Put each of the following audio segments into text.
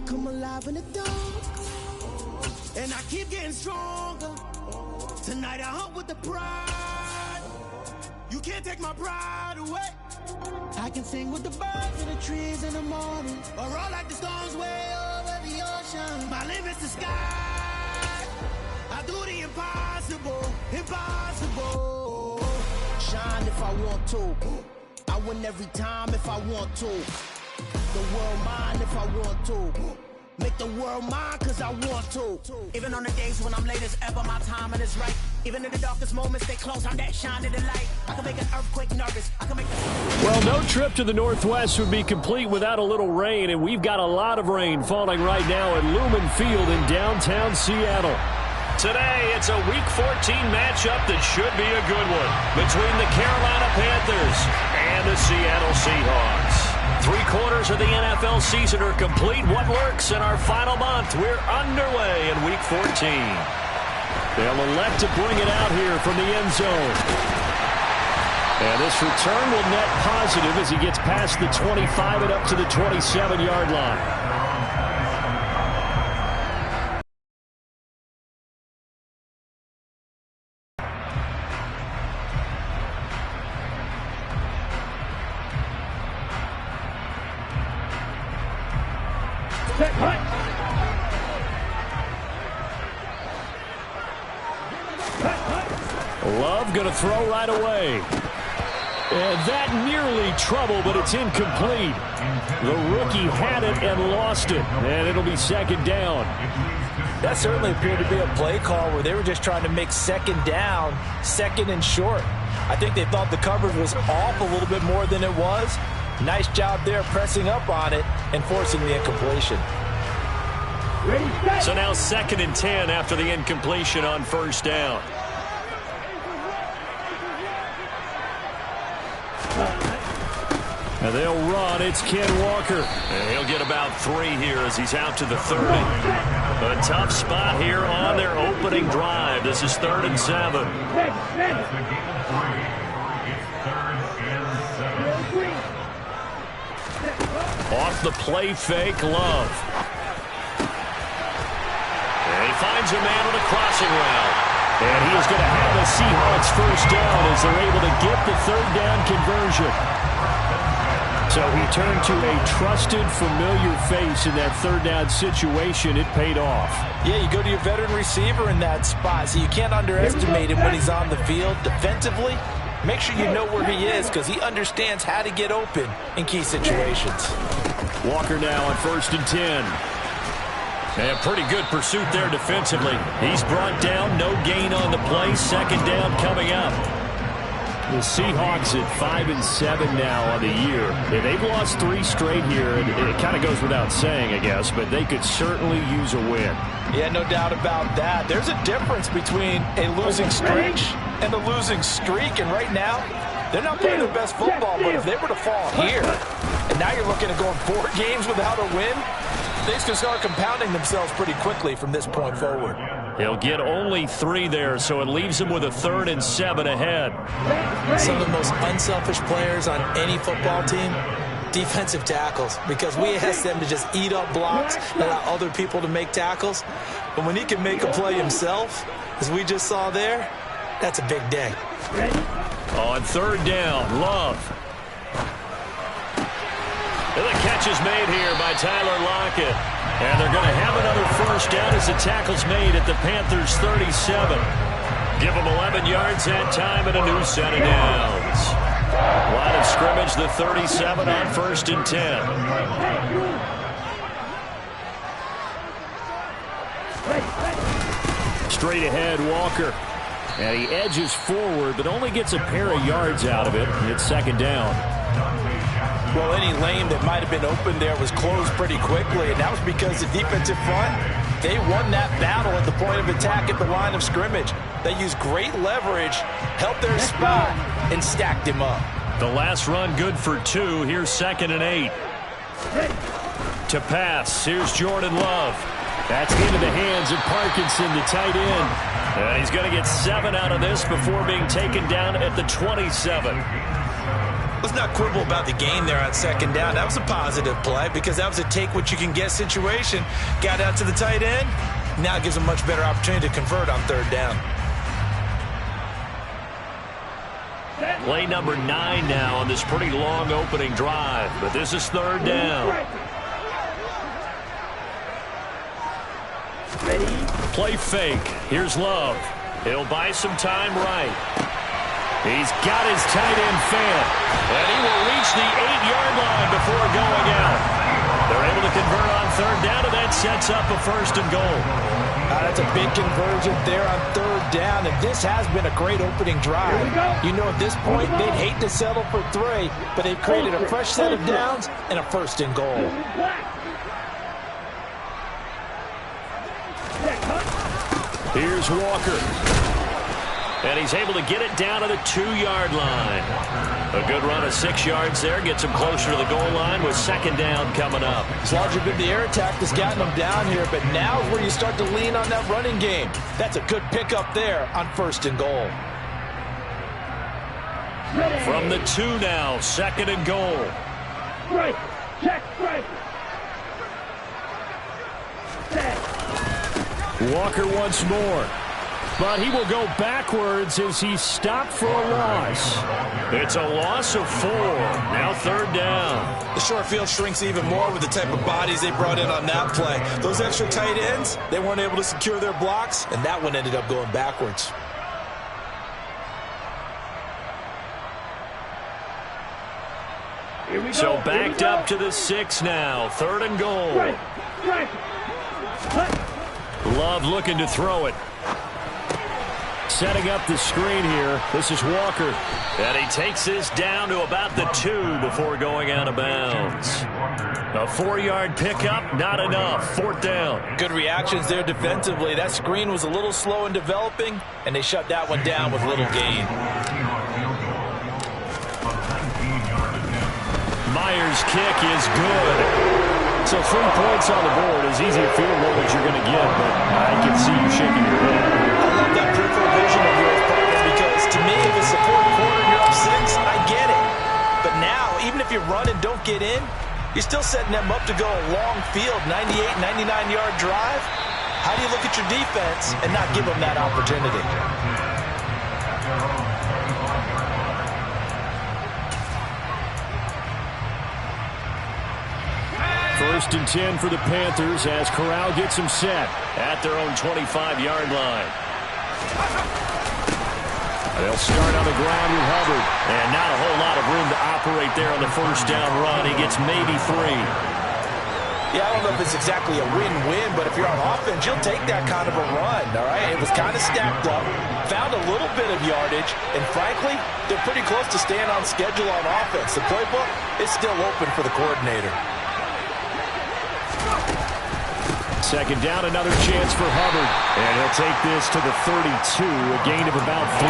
come alive in the dark, and I keep getting stronger. Tonight I hunt with the pride. You can't take my pride away. I can sing with the birds and the trees in the morning, or roll like the storms way over the ocean. My limit's the sky. I do the impossible, impossible. Shine if I want to. I win every time if I want to. The world mine if I want to. Make the world mine cause I want to. Even on the days when I'm late as ever, my timing is right. Even in the darkest moments, they close, I'm that shining the light. I can make an earthquake nervous. I can make Well, no trip to the Northwest would be complete without a little rain, and we've got a lot of rain falling right now at Lumen Field in downtown Seattle. Today, it's a Week 14 matchup that should be a good one between the Carolina Panthers and the Seattle Seahawks. 3/4 of the NFL season are complete. What lurks in our final month? We're underway in Week 14. They'll elect to bring it out here from the end zone. And this return will net positive as he gets past the 25 and up to the 27-yard line. Love going to throw right away. And that nearly trouble, but it's incomplete. The rookie had it and lost it, and it'll be second down. That certainly appeared to be a play call where they were just trying to make second down, second and short. I think they thought the coverage was off a little bit more than it was. Nice job there pressing up on it and forcing the incompletion. So now 2nd and 10 after the incompletion on first down. And they'll run. It's Ken Walker. And he'll get about 3 here as he's out to the 30. A tough spot here on their opening drive. This is 3rd and 7. Off the play fake, Love. And he finds a man on the crossing route. And he is going to have the Seahawks first down as they're able to get the 3rd down conversion. So he turned to a trusted, familiar face in that 3rd down situation. It paid off. Yeah, you go to your veteran receiver in that spot, so you can't underestimate him when he's on the field defensively. Make sure you know where he is because he understands how to get open in key situations. Walker now on 1st and 10. And pretty good pursuit there defensively. He's brought down, no gain on the play. 2nd down coming up. The Seahawks at 5 and 7 now on the year. Yeah, they've lost 3 straight here, and it kind of goes without saying, I guess, but they could certainly use a win. Yeah, no doubt about that. There's a difference between a losing stretch and a losing streak, and right now, they're not playing their best football, but if they were to fall here, and now you're looking at going 4 games without a win, things can start compounding themselves pretty quickly from this point forward. He'll get only 3 there, so it leaves him with a 3rd and 7 ahead. Some of the most unselfish players on any football team, defensive tackles, because we ask them to just eat up blocks and allow other people to make tackles. But when he can make a play himself, as we just saw there, that's a big day. On 3rd down, Love. And the catch is made here by Tyler Lockett. And they're going to have another first down as the tackle's made at the Panthers' 37. Give them 11 yards that time and a new set of downs. Line of scrimmage, the 37 on 1st and 10. Straight ahead, Walker. And he edges forward, but only gets a pair of yards out of it. And it's 2nd down. Well, any lane that might have been open there was closed pretty quickly, and that was because the defensive front, they won that battle at the point of attack at the line of scrimmage. They used great leverage, helped their spot, and stacked him up. The last run good for 2. Here's 2nd and 8. To pass, here's Jordan Love. That's into the hands of Parkinson, the tight end. And he's going to get 7 out of this before being taken down at the 27. Let's not quibble about the gain there on second down. That was a positive play because that was a take-what-you-can-get situation. Got out to the tight end. Now it gives a much better opportunity to convert on third down. Play number 9 now on this pretty long opening drive, but this is third down. Play fake. Here's Love. He'll buy some time right. He's got his tight end fan, and he will reach the 8-yard line before going out. They're able to convert on third down, and that sets up a first and goal. That's a big conversion there on third down, and this has been a great opening drive. You know, at this point, they'd hate to settle for 3, but they've created a fresh set of downs and a first and goal. Here's Walker. And he's able to get it down to the 2-yard line. A good run of 6 yards there. Gets him closer to the goal line with second down coming up. It's largely been the air attack that's gotten them down here, but now is where you start to lean on that running game. That's a good pickup there on first and goal. From the 2 now, second and goal. Right, check, right. Walker once more. But he will go backwards as he's stopped for a loss. It's a loss of 4. Now third down. The short field shrinks even more with the type of bodies they brought in on that play. Those extra tight ends, they weren't able to secure their blocks, and that one ended up going backwards. So backed up to the 6 now. Third and goal. Love looking to throw it. Setting up the screen here. This is Walker. And he takes this down to about the 2 before going out of bounds. A 4-yard pickup, not enough. Fourth down. Good reactions there defensively. That screen was a little slow in developing, and they shut that one down with little gain. Myers' kick is good. So 3 points on the board is easy to field goal that you're going to get, but I can see you shaking your head. I love that peripheral vision of yours, partner, because to me, if it's a fourth quarter and you're up 6, I get it. But now, even if you run and don't get in, you're still setting them up to go a long field, 98, 99-yard drive. How do you look at your defense and not give them that opportunity? First and 10 for the Panthers as Corral gets them set at their own 25-yard line. They'll start on the ground with Hubbard. And not a whole lot of room to operate there on the first down run. He gets maybe 3. Yeah, I don't know if it's exactly a win-win, but if you're on offense, you'll take that kind of a run, all right? It was kind of stacked up, found a little bit of yardage, and frankly, they're pretty close to staying on schedule on offense. The playbook is still open for the coordinator. Second down, another chance for Hubbard. And he'll take this to the 32, a gain of about 3.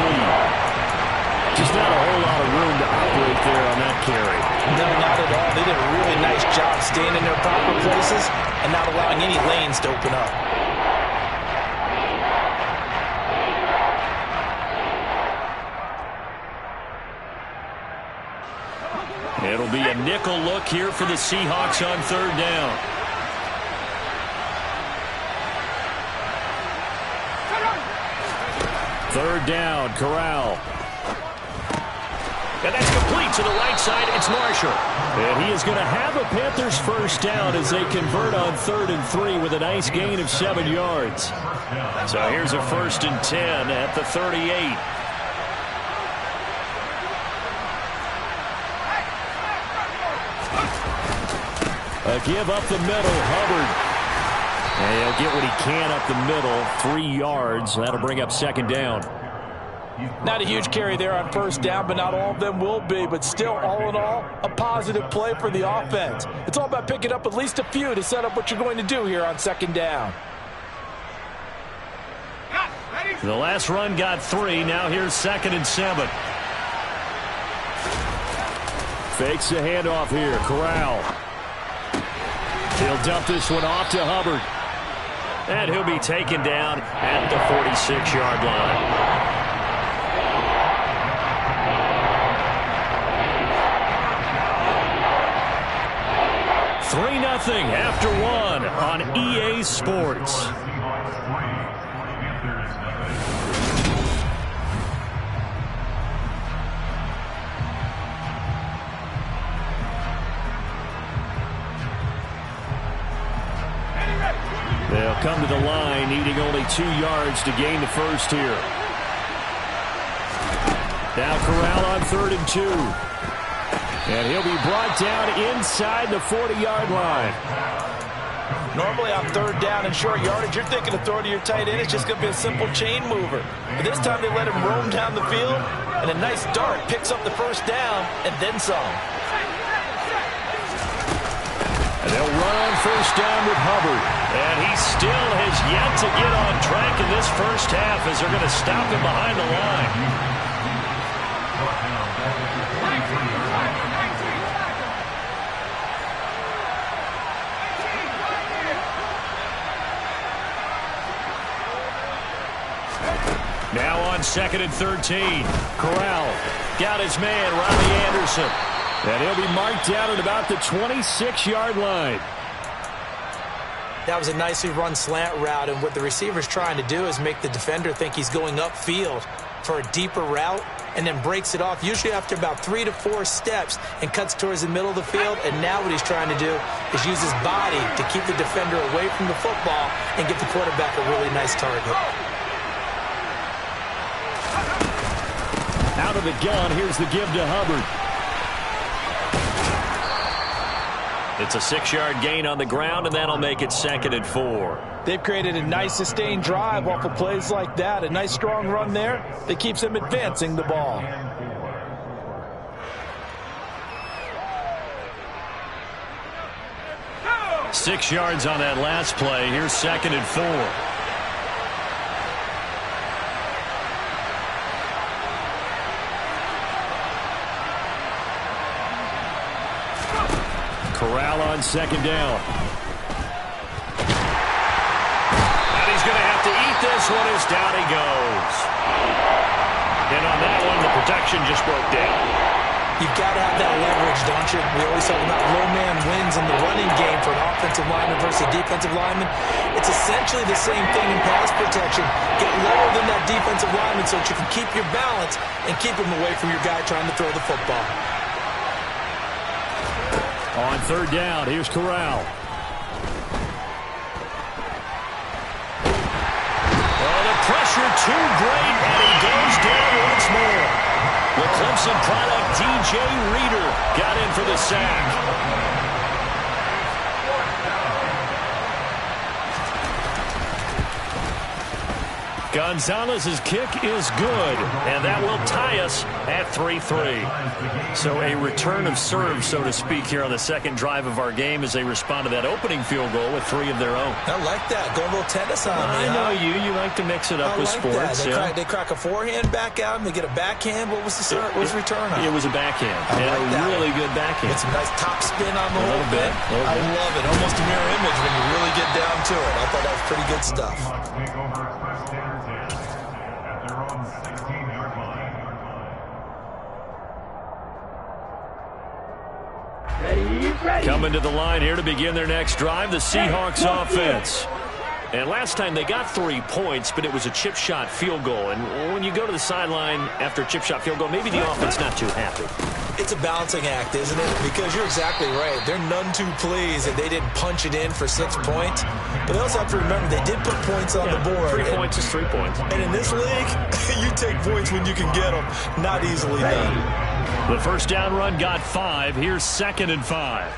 Just not a whole lot of room to operate there on that carry. No, not at all. They did a really nice job staying in their proper places and not allowing any lanes to open up. It'll be a nickel look here for the Seahawks on third down. Third down, Corral. And that's complete to the right side. It's Marshall. And he is going to have a Panthers first down as they convert on 3rd and 3 with a nice gain of 7 yards. So here's a 1st and 10 at the 38. A give up the middle, Hubbard. And he'll get what he can up the middle, 3 yards. That'll bring up second down. Not a huge carry there on first down, but not all of them will be. But still, all in all, a positive play for the offense. It's all about picking up at least a few to set up what you're going to do here on second down. The last run got 3. Now here's 2nd and 7. Fakes the handoff here. Corral. He'll dump this one off to Hubbard. And he'll be taken down at the 46-yard line. 3-0 after one on EA Sports. They'll come to the line, needing only 2 yards to gain the first here. Now Corral on 3rd and 2. And he'll be brought down inside the 40-yard line. Normally on 3rd down and short yardage, you're thinking of throwing to your tight end. It's just going to be a simple chain mover. But this time they let him roam down the field, and a nice dart picks up the first down and then some. And they'll run on 1st down with Hubbard. And he still has yet to get on track in this first half as they're going to stop him behind the line. Now on 2nd and 13. Corral got his man, Riley Anderson. And he'll be marked down at about the 26-yard line. That was a nicely run slant route, and what the receiver's trying to do is make the defender think he's going upfield for a deeper route and then breaks it off, usually after about 3 to 4 steps, and cuts towards the middle of the field. And now what he's trying to do is use his body to keep the defender away from the football and give the quarterback a really nice target. Out of the gun, here's the give to Hubbard. It's a 6-yard gain on the ground, and that'll make it 2nd and 4. They've created a nice sustained drive off of plays like that. A nice strong run there that keeps them advancing the ball. No! 6 yards on that last play. Here's 2nd and 4. Corral on 2nd down. And he's going to have to eat this one as down he goes. And on that one, the protection just broke down. You've got to have that leverage, don't you? We always talk about low man wins in the running game for an offensive lineman versus a defensive lineman. It's essentially the same thing in pass protection. Get lower than that defensive lineman so that you can keep your balance and keep him away from your guy trying to throw the football. On 3rd down, here's Corral. Oh, the pressure too great, and he goes down once more. The Clemson product, DJ Reader, got in for the sack. Gonzalez's kick is good, and that will tie us at 3-3. So a return of serve, so to speak, here on the 2nd drive of our game as they respond to that opening field goal with 3 of their own. I like that. Go a little tennis on me. I know you. You like to mix it up with sports. They crack a forehand back out, and they get a backhand. What was the return on? It was a backhand. And a really good backhand. Get some nice top spin on the whole bit. I love it. Almost a mirror image when you really get down to it. I thought that was pretty good stuff. Coming to the line here to begin their next drive, the Seahawks offense. And last time they got 3 points, but it was a chip shot field goal. And when you go to the sideline after a chip shot field goal, maybe the offense not too happy. It's a balancing act, isn't it? Because you're exactly right. They're none too pleased that they didn't punch it in for 6 points. But they also have to remember they did put points on the board. 3 points is 3 points. And in this league, you take points when you can get them. Not easily done. The first down run got 5. Here's 2nd and 5.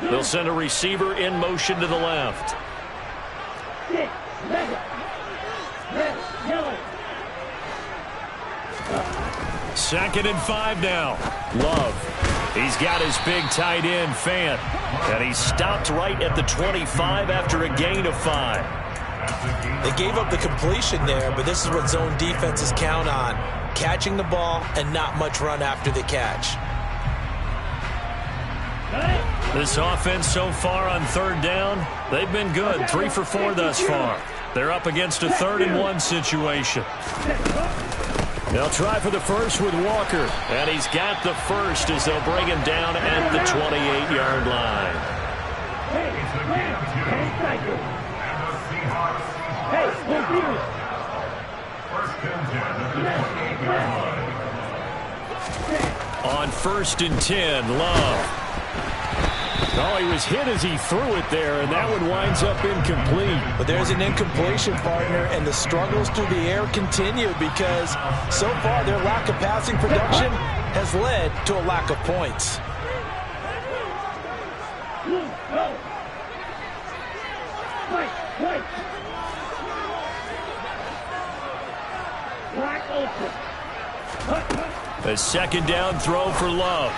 They'll send a receiver in motion to the left. 2nd and 5 now. Love. He's got his big tight end, Fant. And he's stopped right at the 25 after a gain of 5. They gave up the completion there, but this is what zone defenses count on. Catching the ball and not much run after the catch. This offense so far on 3rd down, they've been good. 3 for 4 thus far. They're up against a 3rd and 1 situation. They'll try for the first with Walker. And he's got the first as they'll bring him down at the 28-yard line. On 1st and 10, Love. Oh, he was hit as he threw it there, and that one winds up incomplete. But there's an incompletion, partner, and the struggles through the air continue because so far their lack of passing production has led to a lack of points. A second down throw for Love.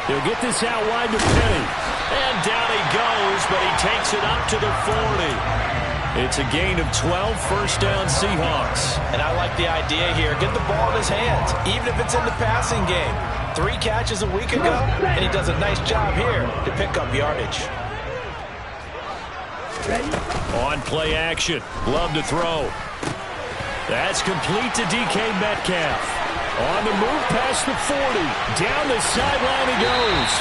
He'll get this out wide to Penny. And down he goes, but he takes it up to the 40. It's a gain of 12, first down Seahawks. And I like the idea here. Get the ball in his hands, even if it's in the passing game. 3 catches a week ago, and he does a nice job here to pick up yardage. On play action, Love to throw. That's complete to DK Metcalf. On the move past the 40. Down the sideline he goes.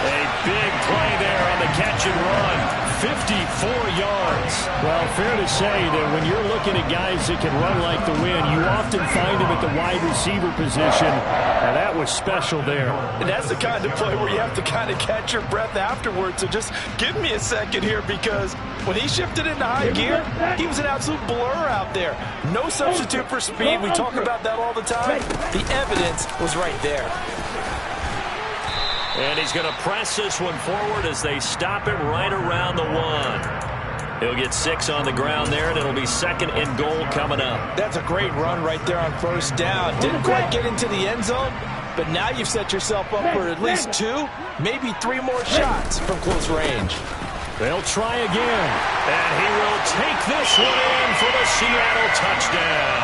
A big play there on the catch and run. 54 yards. Well, fair to say that when you're looking at guys that can run like the wind, you often find them at the wide receiver position. And that was special there. And that's the kind of play where you have to kind of catch your breath afterwards. So just give me a second here, because when he shifted into high gear, he was an absolute blur out there. No substitute for speed. We talk about that all the time. The evidence was right there. And he's going to press this one forward as they stop him right around the 1. He'll get 6 on the ground there, and it'll be 2nd and goal coming up. That's a great run right there on 1st down. Didn't quite get into the end zone, but now you've set yourself up for at least 2, maybe 3 more shots from close range. They'll try again, and he will take this one in for the Seattle touchdown.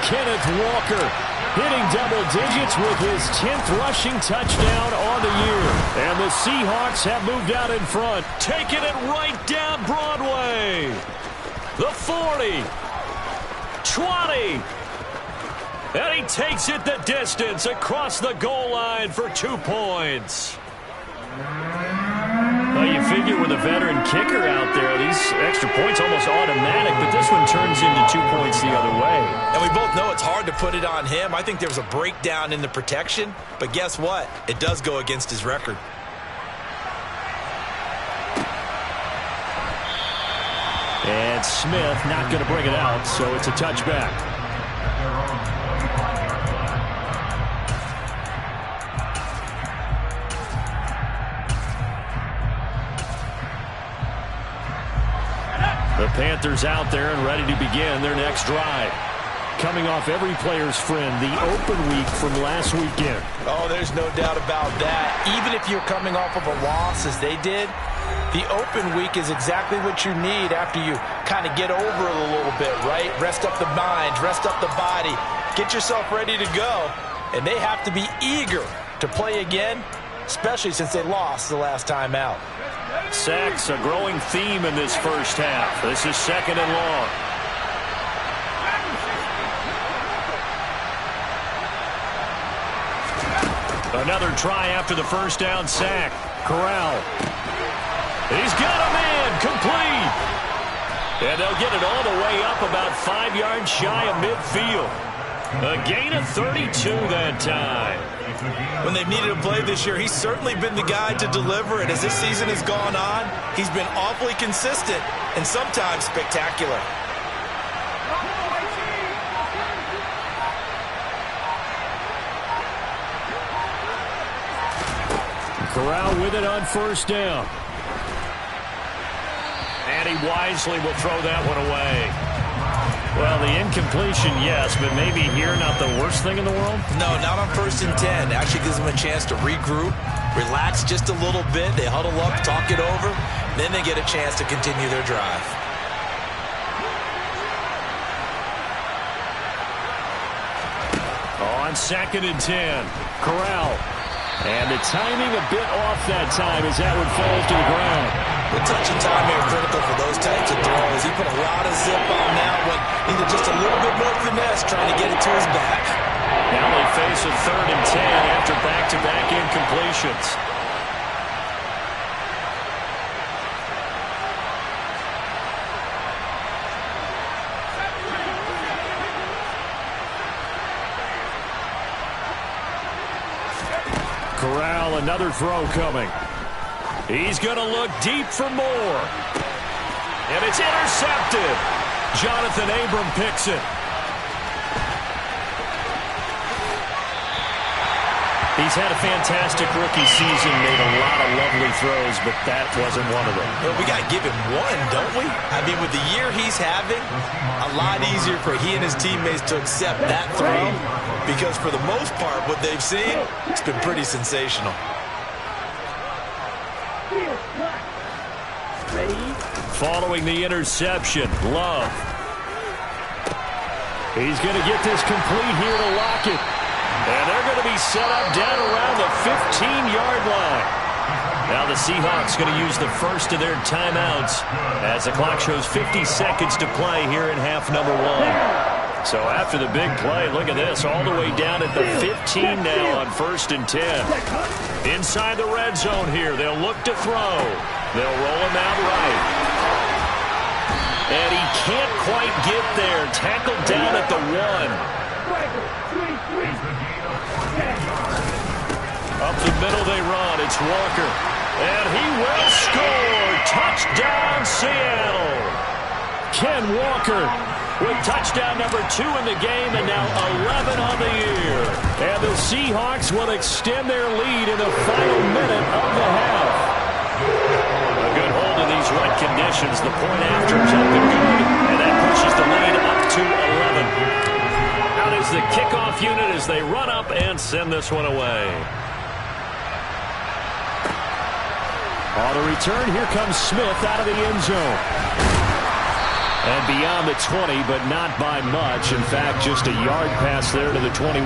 Kenneth Walker hitting double digits with his 10th rushing touchdown on the year. And the Seahawks have moved out in front, taking it right down Broadway. The 40, 20, and he takes it the distance across the goal line for 2 points. Well, you figure with a veteran kicker out there, these extra points almost automatic, but this one turns into 2 points the other way. And we both know it's hard to put it on him. I think there was a breakdown in the protection, but guess what? It does go against his record. And Smith not going to bring it out, so it's a touchback. The Panthers out there and ready to begin their next drive. Coming off every player's friend, the open week from last weekend. Oh, there's no doubt about that. Even if you're coming off of a loss as they did, the open week is exactly what you need after you kind of get over it a little bit, right? Rest up the mind, rest up the body, get yourself ready to go. And they have to be eager to play again, especially since they lost the last time out. Sacks, a growing theme in this first half. This is 2nd and long. Another try after the first down sack. Corral. He's got a man complete. And they'll get it all the way up about 5 yards shy of midfield. A gain of 32 that time. When they've needed a play this year, he's certainly been the guy to deliver it. As this season has gone on, he's been awfully consistent and sometimes spectacular. Corral with it on 1st down. And he wisely will throw that one away. Well, the incompletion, yes, but maybe here not the worst thing in the world? No, not on 1st and 10. Actually gives them a chance to regroup, relax just a little bit. They huddle up, talk it over. Then they get a chance to continue their drive. On 2nd and 10, Corral. And the timing a bit off that time as that one falls to the ground. The touch and timing are critical for those types of throws. He put a lot of zip on that one. Needed just a little bit more finesse trying to get it to his back. Now they face a 3rd and 10 after back-to-back incompletions. Corral, another throw coming. He's going to look deep for more. And it's intercepted. Jonathan Abram picks it. He's had a fantastic rookie season, made a lot of lovely throws, but that wasn't one of them. Well, we got to give him one, don't we? I mean, with the year he's having, a lot easier for he and his teammates to accept that throw, because for the most part, what they've seen, it's been pretty sensational. Following the interception, Love. He's going to get this complete here to lock it. And they're going to be set up down around the 15-yard line. Now the Seahawks going to use the first of their timeouts as the clock shows 50 seconds to play here in half number 1. So after the big play, look at this, all the way down at the 15 now on 1st and 10. Inside the red zone here, they'll look to throw. They'll roll him out right. And he can't quite get there. Tackled down at the 1. Up the middle they run. It's Walker. And he will score. Touchdown, Seattle. Ken Walker with touchdown number 2 in the game and now 11 on the year. And the Seahawks will extend their lead in the final minute of the half. A good hold in these wet conditions. The point after's up and good. And that pushes the lead up to 11. Out is the kickoff unit as they run up and send this one away. On the return, here comes Smith out of the end zone. And beyond the 20, but not by much. In fact, just a yard pass there to the 21.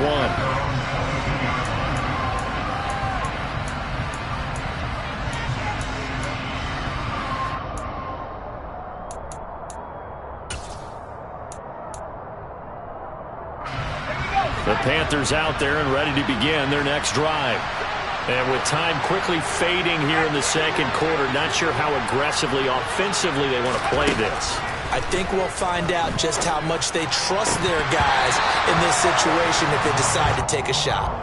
The Panthers out there and ready to begin their next drive. And with time quickly fading here in the second quarter, not sure how aggressively, offensively they want to play this. I think we'll find out just how much they trust their guys in this situation if they decide to take a shot.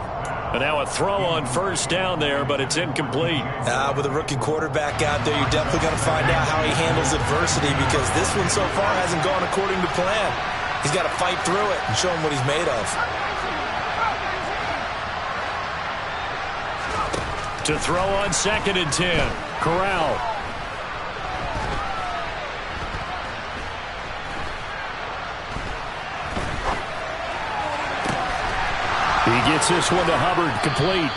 And now a throw on 1st down there, but it's incomplete. With a rookie quarterback out there, you're definitely going to find out how he handles adversity, because this one so far hasn't gone according to plan. He's got to fight through it and show him what he's made of. To throw on 2nd and 10. Corral. He gets this one to Hubbard, complete.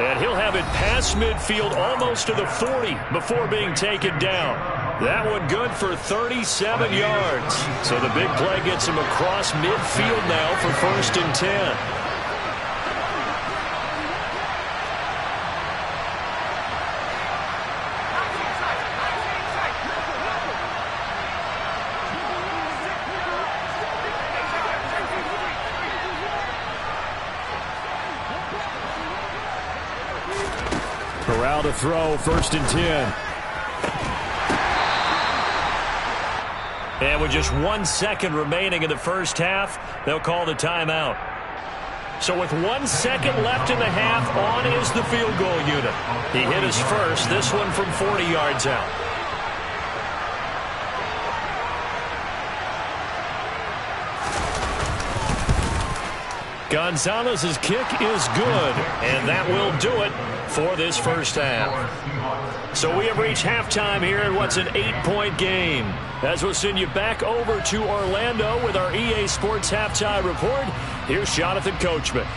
And he'll have it past midfield almost to the 40 before being taken down. That one good for 37 yards. So the big play gets him across midfield now for 1st and 10. Corral to throw, 1st and 10. And with just 1 second remaining in the first half, they'll call the timeout. So with 1 second left in the half, on is the field goal unit. He hit his first, this one from 40 yards out. Gonzalez's kick is good, and that will do it for this first half. So we have reached halftime here in what's an 8-point game. As we'll send you back over to Orlando with our EA Sports Halftime Report, here's Jonathan Coachman.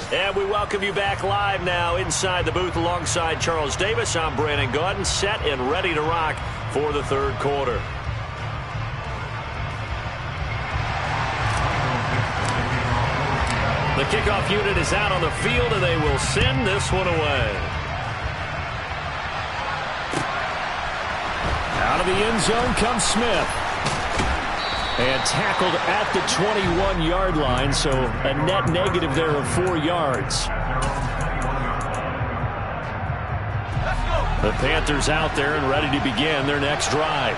And we welcome you back live now inside the booth alongside Charles Davis. I'm Brandon Gaudin, set and ready to rock for the third quarter. The kickoff unit is out on the field, and they will send this one away. Out of the end zone comes Smith. And tackled at the 21-yard line, so a net negative there of 4 yards. The Panthers out there and ready to begin their next drive.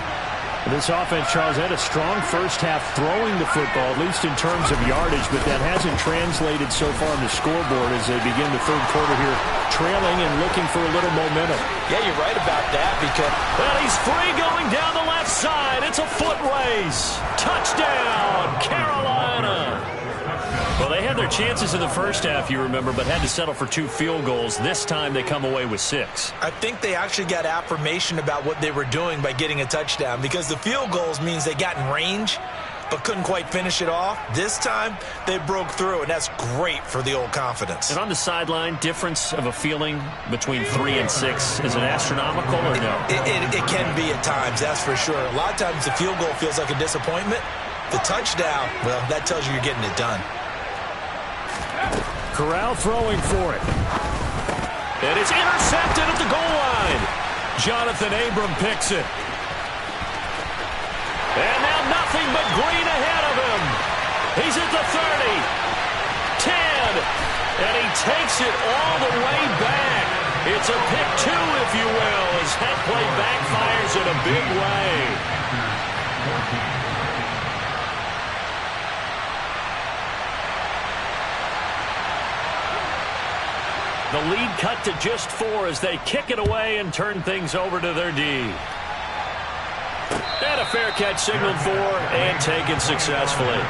This offense, Charles, had a strong first half throwing the football, at least in terms of yardage, but that hasn't translated so far on the scoreboard as they begin the third quarter here, trailing and looking for a little momentum. Yeah, you're right about that because... Well, he's free going down the left side. It's a foot race. Touchdown, Carolina. Well, they had their chances in the first half, you remember, but had to settle for 2 field goals. This time they come away with 6. I think they actually got affirmation about what they were doing by getting a touchdown, because the field goals means they got in range but couldn't quite finish it off. This time they broke through, and that's great for the old confidence. And on the sideline, difference of a feeling between 3 and 6, is it astronomical or no? It can be at times, that's for sure. A lot of times the field goal feels like a disappointment. The touchdown, well, that tells you you're getting it done. Corral throwing for it. And it's intercepted at the goal line. Jonathan Abram picks it. And now nothing but green ahead of him. He's at the 30. 10. And he takes it all the way back. It's a pick 2, if you will, as that play backfires in a big way. The lead cut to just 4 as they kick it away and turn things over to their D. And a fair catch signaled for and taken successfully.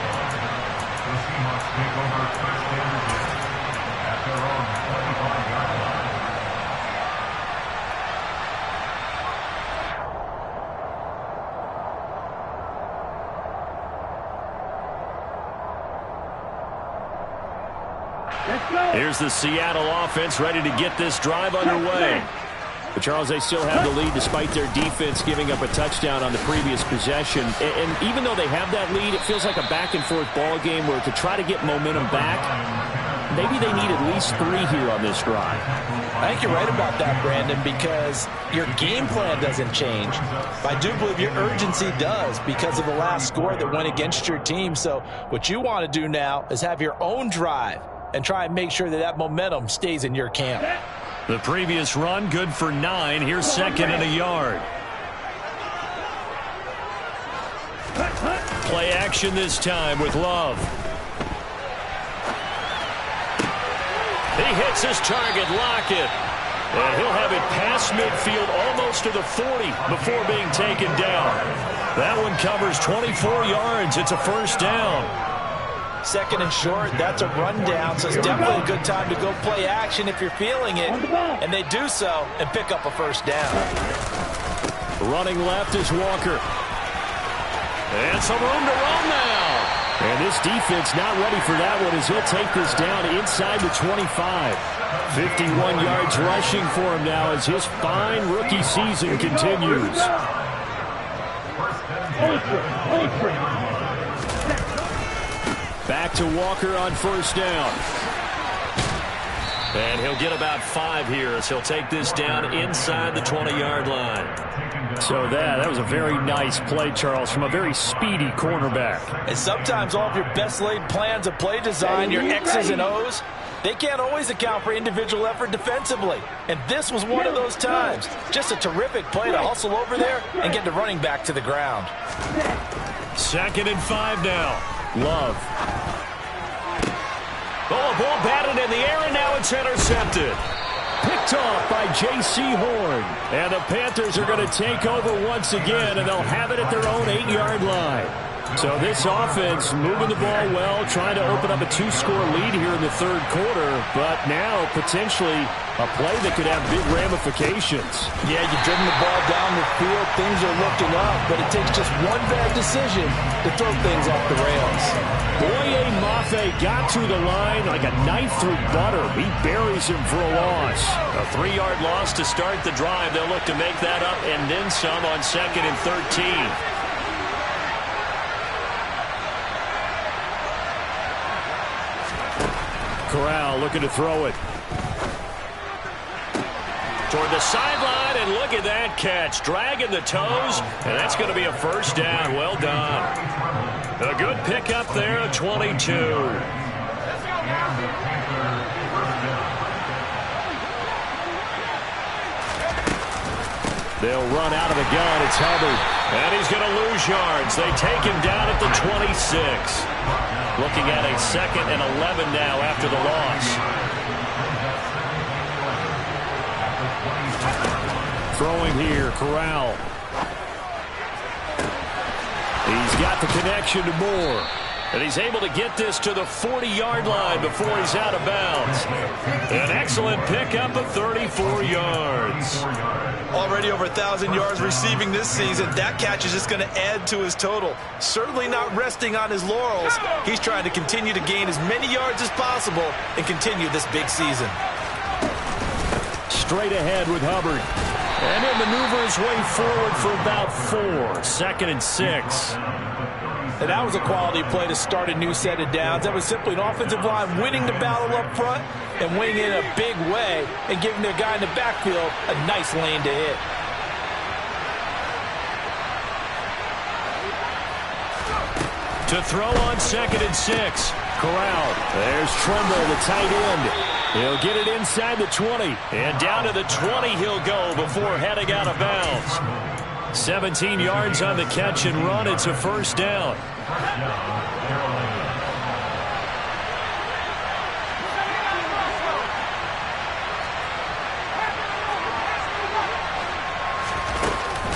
Here's the Seattle offense ready to get this drive underway. But, Charles, they still have the lead despite their defense giving up a touchdown on the previous possession. And even though they have that lead, it feels like a back-and-forth ball game where to try to get momentum back, maybe they need at least 3 here on this drive. I think you're right about that, Brandon, because your game plan doesn't change. But I do believe your urgency does because of the last score that went against your team. So what you want to do now is have your own drive and try and make sure that that momentum stays in your camp. The previous run, good for 9. Here's 2nd and a yard. Play action this time with Love. He hits his target, Lockett. And he'll have it past midfield almost to the 40 before being taken down. That one covers 24 yards. It's a first down. 2nd and short, that's a rundown, so it's definitely a good time to go play action if you're feeling it. And they do so and pick up a first down. Running left is Walker. And some room to run now. And this defense not ready for that one as he'll take this down inside the 25. 51 yards rushing for him now as his fine rookie season continues. Back to Walker on first down. And he'll get about 5 here as he'll take this down inside the 20-yard line. So that was a very nice play, Charles, from a very speedy cornerback. And sometimes all of your best laid plans of play design, your X's and O's, they can't always account for individual effort defensively. And this was one of those times. Just a terrific play to hustle over there and get the running back to the ground. 2nd and 5 now. Love. Oh, a ball batted in the air, and now it's intercepted. Picked off by J.C. Horn. And the Panthers are going to take over once again, and they'll have it at their own 8-yard line. So this offense moving the ball well, trying to open up a 2-score lead here in the third quarter, but now potentially a play that could have big ramifications. Yeah, you've driven the ball down the field. Things are looking up, but it takes just one bad decision to throw things off the rails. Boye Mafe got to the line like a knife through butter. He buries him for a loss. A 3-yard loss to start the drive. They'll look to make that up and then some on 2nd and 13. Corral looking to throw it. Toward the sideline, and look at that catch. Dragging the toes, and that's going to be a first down. Well done. A good pickup there at 22. They'll run out of the gun. It's Hubbard. And he's going to lose yards. They take him down at the 26. Looking at a 2nd and 11 now after the loss. Throwing here, Corral. He's got the connection to Moore. And he's able to get this to the 40-yard line before he's out of bounds. An excellent pickup of 34 yards. Already over 1,000 yards receiving this season. That catch is just going to add to his total. Certainly not resting on his laurels. He's trying to continue to gain as many yards as possible and continue this big season. Straight ahead with Hubbard. And he'll maneuver his way forward for about 4. 2nd and 6. And that was a quality play to start a new set of downs. That was simply an offensive line winning the battle up front and winning it in a big way and giving their guy in the backfield a nice lane to hit. To throw on 2nd and 6. Corral. There's Trimble, the tight end. He'll get it inside the 20. And down to the 20 he'll go before heading out of bounds. 17 yards on the catch and run. It's a first down.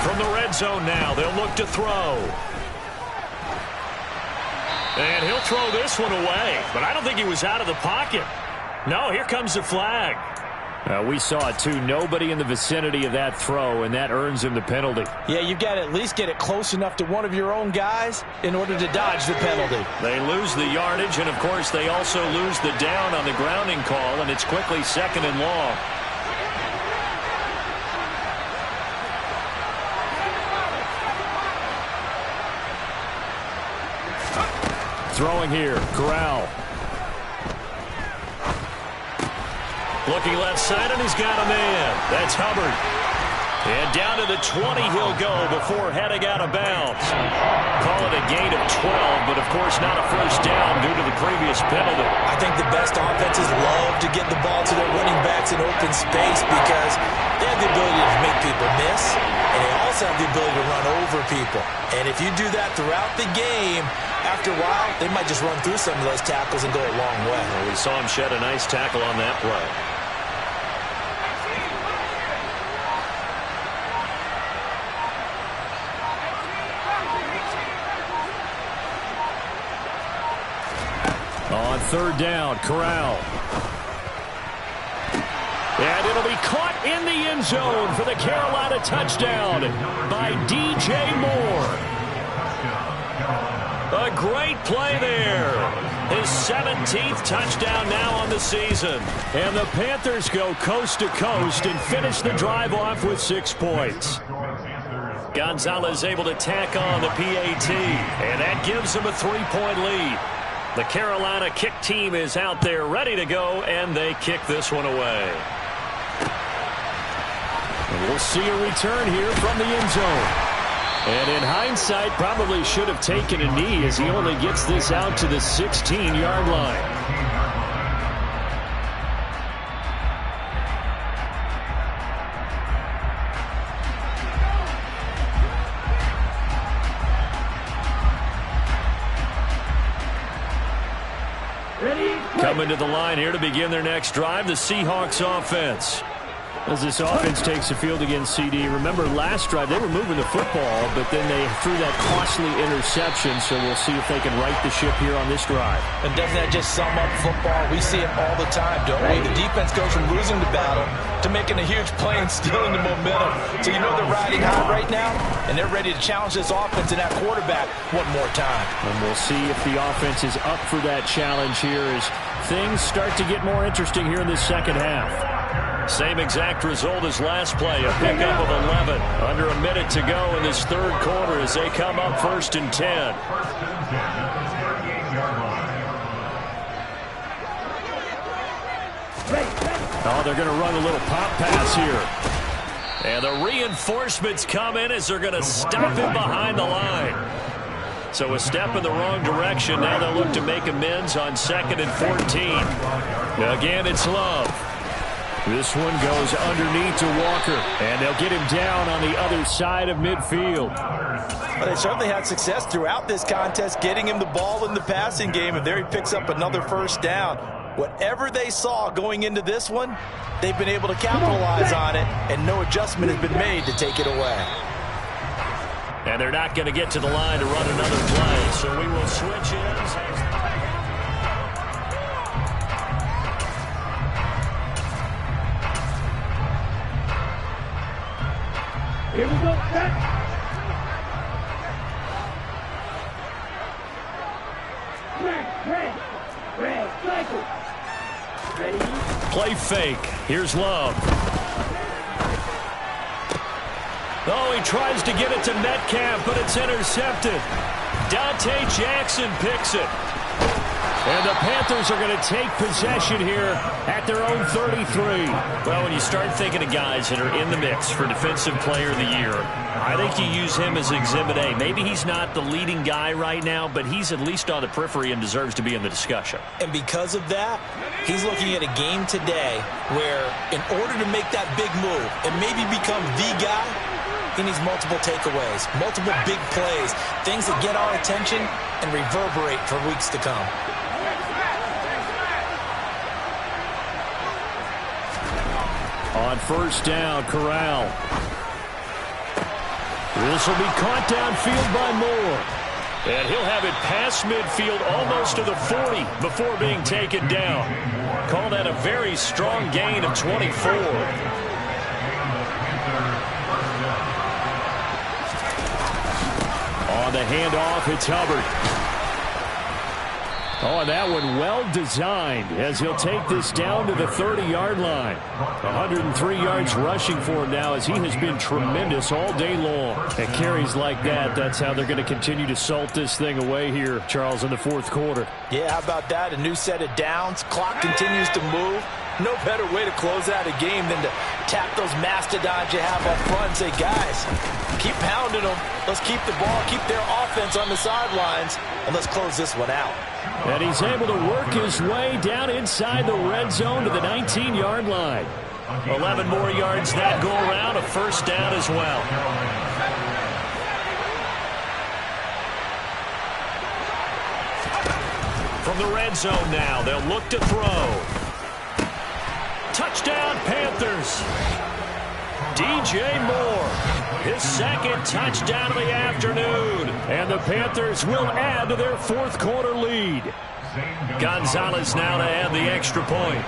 From the red zone now, they'll look to throw. And he'll throw this one away. But I don't think he was out of the pocket. No, here comes the flag. We saw it, too. Nobody in the vicinity of that throw, and that earns him the penalty. Yeah, you've got to at least get it close enough to one of your own guys in order to dodge the penalty. They lose the yardage, and, of course, they also lose the down on the grounding call, and it's quickly 2nd and long. Throwing here, Corral. Looking left side, and he's got a man. That's Hubbard. And down to the 20 he'll go before heading out of bounds. Call it a gain of 12, but of course not a first down due to the previous penalty. I think the best offenses love to get the ball to their running backs in open space because they have the ability to make people miss, and they also have the ability to run over people. And if you do that throughout the game, after a while, they might just run through some of those tackles and go a long way. Well, we saw him shed a nice tackle on that play. On 3rd down, Corral. And it'll be caught in the end zone for the Carolina touchdown by DJ Moore. A great play there. His 17th touchdown now on the season. And the Panthers go coast to coast and finish the drive off with 6 points. Gonzalez able to tack on the PAT, and that gives him a 3-point lead. The Carolina kick team is out there ready to go, and they kick this one away. And we'll see a return here from the end zone. And in hindsight, probably should have taken a knee as he only gets this out to the 16-yard line. Coming to the line here to begin their next drive, the Seahawks offense. As this offense takes the field against CD. Remember, last drive, they were moving the football, but then they threw that costly interception, so we'll see if they can right the ship here on this drive. And doesn't that just sum up football? We see it all the time, don't we? The defense goes from losing the battle to making a huge play and stealing the momentum. So you know they're riding high right now, and they're ready to challenge this offense and that quarterback one more time. And we'll see if the offense is up for that challenge here as things start to get more interesting here in this second half. Same exact result as last play, a pickup of 11. Under a minute to go in this third quarter as they come up 1st and 10. Oh, they're going to run a little pop pass here. And the reinforcements come in as they're going to stop him behind the line. So a step in the wrong direction. Now they'll look to make amends on 2nd and 14. Again, it's Love. This one goes underneath to Walker, and they'll get him down on the other side of midfield. Well, they certainly had success throughout this contest getting him the ball in the passing game, and there he picks up another first down. Whatever they saw going into this one, they've been able to capitalize on it, and no adjustment has been made to take it away. And they're not going to get to the line to run another play, so we will switch in. Here we go, set. Red, cycle. Ready? Play fake. Here's Love. Oh, he tries to get it to Metcalf, but it's intercepted. Dante Jackson picks it. And the Panthers are going to take possession here at their own 33. Well, when you start thinking of guys that are in the mix for Defensive Player of the Year, I think you use him as Exhibit A. Maybe he's not the leading guy right now, but he's at least on the periphery and deserves to be in the discussion. And because of that, he's looking at a game today where in order to make that big move and maybe become the guy, he needs multiple takeaways, multiple big plays, things that get our attention and reverberate for weeks to come. On first down, Corral. This will be caught downfield by Moore. And he'll have it past midfield almost to the 40 before being taken down. Call that a very strong gain of 24. On the handoff, it's Hubbard. Oh, and that one well designed as he'll take this down to the 30-yard line. 103 yards rushing for him now as he has been tremendous all day long. And carries like that, that's how they're going to continue to salt this thing away here, Charles, in the fourth quarter. Yeah, how about that? A new set of downs. Clock continues to move. No better way to close out a game than to tap those mastodons you have up front and say, guys, keep pounding them. Let's keep the ball, keep their offense on the sidelines, and let's close this one out. And he's able to work his way down inside the red zone to the 19-yard line. 11 more yards that go around, a first down as well. From the red zone now, they'll look to throw. Touchdown, Panthers. DJ Moore, his second touchdown of the afternoon. And the Panthers will add to their fourth quarter lead. Gonzalez now to add the extra point.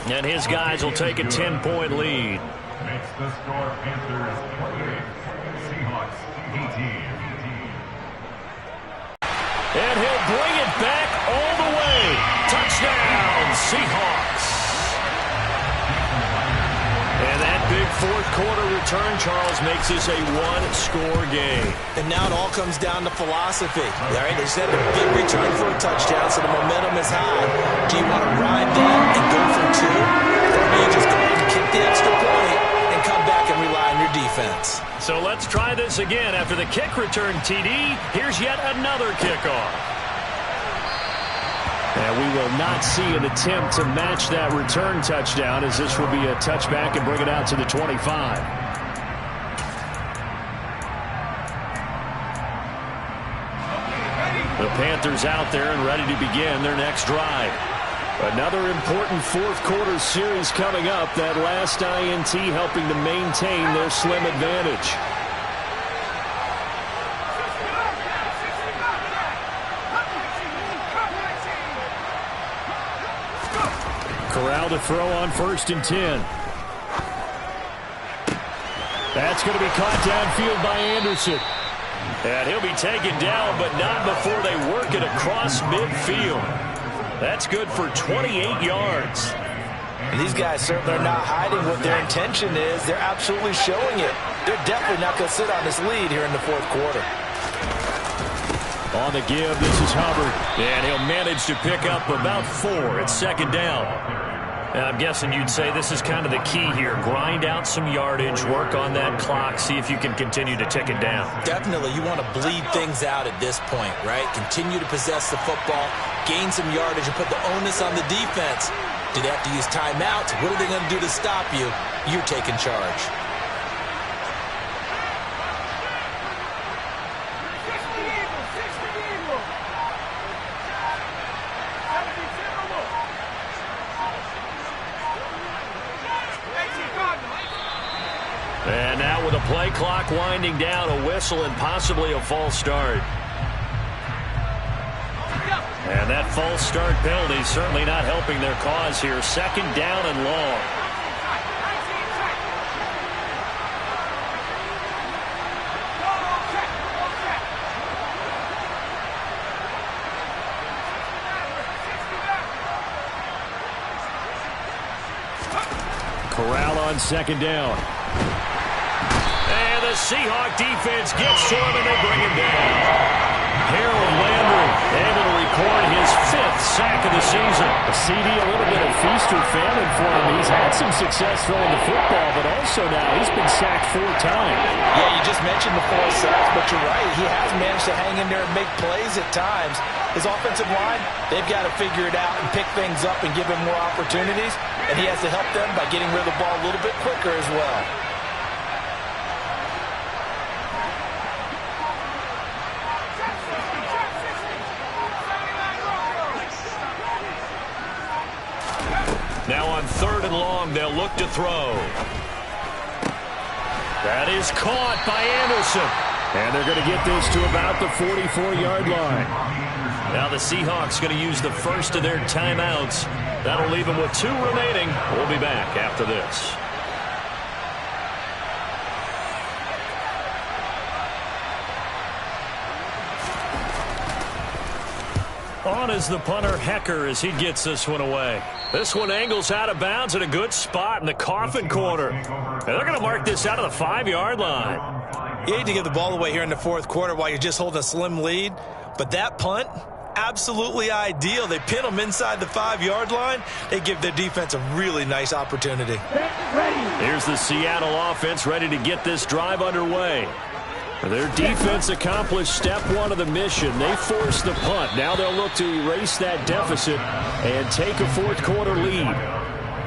And his guys will take a 10-point lead. Makes the score Panthers 28, Seahawks 18. And he'll bring it back all the way. Touchdown, Seahawks. And that big fourth quarter return, Charles, makes this a one-score game. And now it all comes down to philosophy. All right, they said a big return for a touchdown, so the momentum is high. Do you want to ride that and go for two? Or do you just go ahead and kick the extra point and come back and rely on your defense? So let's try this again. After the kick return, TD, here's yet another kickoff. And we will not see an attempt to match that return touchdown, as this will be a touchback and bring it out to the 25. The Panthers out there and ready to begin their next drive. Another important fourth quarter series coming up. That last INT helping to maintain their slim advantage. Corral to throw on 1st and 10. That's going to be caught downfield by Anderson. And he'll be taken down, but not before they work it across midfield. That's good for 28 yards. And these guys certainly are not hiding what their intention is. They're absolutely showing it. They're definitely not going to sit on this lead here in the fourth quarter. On the give, this is Hubbard. And he'll manage to pick up about 4 at 2nd down. And I'm guessing you'd say this is kind of the key here. Grind out some yardage, work on that clock, see if you can continue to tick it down. Definitely. You want to bleed things out at this point, right? Continue to possess the football, gain some yardage, and put the onus on the defense. Do they have to use timeouts? What are they going to do to stop you? You're taking charge. And now with a play clock winding down, a whistle and possibly a false start. And that false start penalty certainly not helping their cause here. 2nd down and long. Corral on 2nd down. And the Seahawk defense gets to him and they bring him down. Harold Landry able to record his 5th sack of the season. A CD, a little bit of feast or famine for him. He's had some success throwing the football, but also now he's been sacked 4 times. Yeah, you just mentioned the 4 sacks, but you're right. He has managed to hang in there and make plays at times. His offensive line, they've got to figure it out and pick things up and give him more opportunities, and he has to help them by getting rid of the ball a little bit quicker as well. Now on 3rd and long, they'll look to throw. That is caught by Anderson. And they're going to get this to about the 44-yard line. Now the Seahawks going to use the first of their timeouts. That'll leave them with 2 remaining. We'll be back after this. On is the punter, Hecker, as he gets this one away. This one angles out of bounds at a good spot in the coffin corner. And they're going to mark this out of the 5-yard line. You hate to give the ball away here in the fourth quarter while you're just holding a slim lead, but that punt, absolutely ideal. They pin them inside the 5-yard line. They give their defense a really nice opportunity. Here's the Seattle offense ready to get this drive underway. Their defense accomplished step 1 of the mission. They forced the punt. Now they'll look to erase that deficit and take a fourth quarter lead.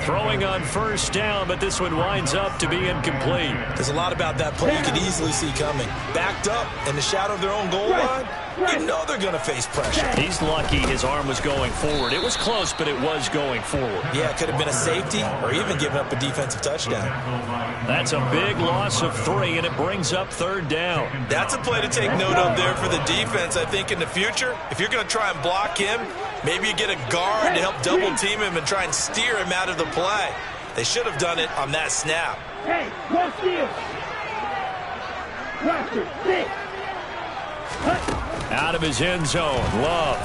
Throwing on 1st down, but this one winds up to be incomplete. There's a lot about that play you can easily see coming. Backed up in the shadow of their own goal line, you know they're going to face pressure. He's lucky his arm was going forward. It was close, but it was going forward. Yeah, it could have been a safety or even given up a defensive touchdown. That's a big loss of 3, and it brings up 3rd down. That's a play to take note of there for the defense, I think, in the future. If you're going to try and block him, maybe you get a guard to help double-team him and try and steer him out of the play. They should have done it on that snap. Hey, no steal. Roster, 6. Out of his end zone, Love.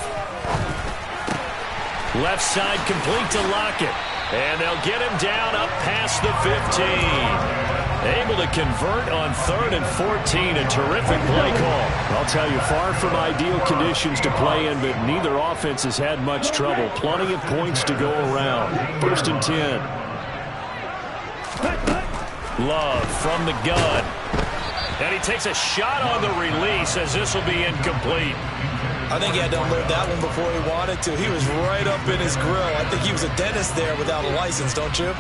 Left side complete to Lockett. And they'll get him down up past the 15. Able to convert on 3rd and 14. A terrific play call. I'll tell you, far from ideal conditions to play in, but neither offense has had much trouble. Plenty of points to go around. 1st and 10. Love from the gun. And he takes a shot on the release as this will be incomplete. I think he had to unload that one before he wanted to. He was right up in his grill. I think he was a dentist there without a license, don't you?